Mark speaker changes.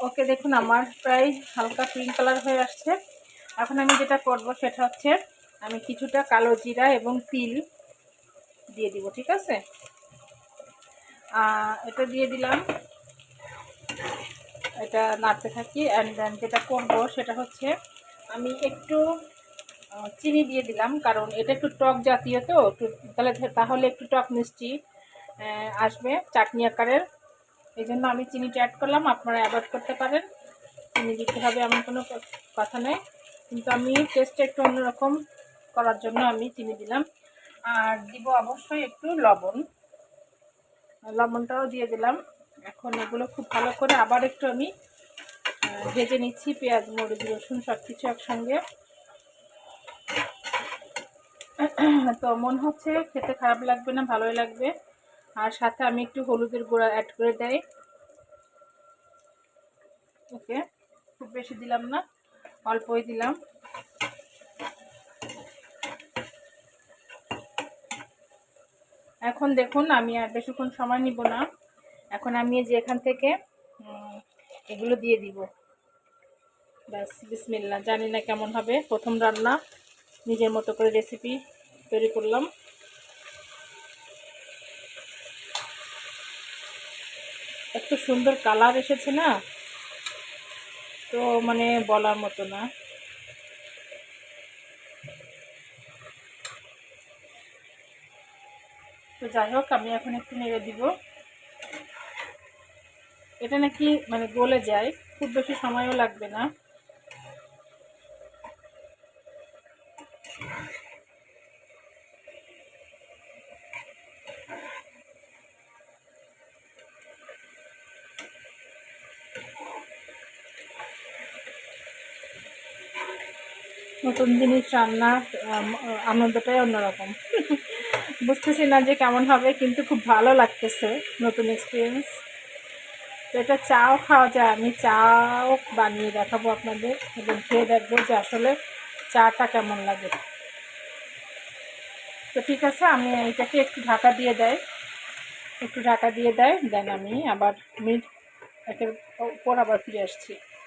Speaker 1: ওকে, দেখুন আমার প্রায় হালকা পিঙ্ক কালার হয়ে আসছে। এখন আমি যেটা করব সেটা হচ্ছে আমি কিছুটা কালো জিরা এবং তিল দিয়ে দিব। ঠিক আছে, এটা দিয়ে দিলাম, এটা নাড়তে থাকি। অ্যান্ড দেন যেটা করব সেটা হচ্ছে আমি একটু চিনি দিয়ে দিলাম, কারণ এটা একটু টক জাতীয়, তো তাহলে একটু টক মিষ্টি আসবে চাটনি আকারের। এই জন্য আমি চিনিটা অ্যাড করলাম, আপনারা অ্যাভয়েড করতে পারেন, চিনি দিতে হবে এমন কোনো কথা নেই, কিন্তু আমি টেস্টটা একটু অন্যরকম করার জন্য আমি চিনি দিলাম। আর দিব অবশ্যই একটু লবণটাও দিয়ে দিলাম। এখন এগুলো খুব ভালো করে আবার একটু আমি ভেজে নিচ্ছি, পেঁয়াজ মরিচ রসুন সব কিছু একসঙ্গে। তো মনে হচ্ছে খেতে খারাপ লাগবে না, ভালোই লাগবে। আর সাথে আমি একটু হলুদের গুঁড়া অ্যাড করে দেই। ওকে, খুব বেশি দিলাম না, অল্পই দিলাম। এখন দেখুন আমি আর বেশিক্ষণ সময় নিব না, এখন আমি যে এখান থেকে এগুলো দিয়ে দিব। ব্যাস, বিসমিল্লাহ। জানি না কেমন হবে, প্রথম রান্না, নিজের মতো করে রেসিপি তৈরি করলাম। এত সুন্দর কালার এসেছে না, তো মানে বলার মতো না। তো যাই হোক, আমি এখন একটু নেড়ে দিব। এটা নাকি মানে গলে যায়, খুব বেশি সময়ও লাগবে না। নতুন জিনিস রান্নার আনন্দটাই অন্যরকম। বুঝতেছি না যে কেমন হবে, কিন্তু খুব ভালো লাগতেছে, নতুন এক্সপিরিয়েন্স। তো এটা চাও খাওয়া যায়, আমি চাও বানিয়ে দেখাবো আপনাদের এবং খেয়ে দেখবো যে আসলে চাটা কেমন লাগে। তো ঠিক আছে, আমি এটাকে একটু ঢাকা দিয়ে দেয়, দেন আমি আবার একের পর আবার ফিরে আসছি।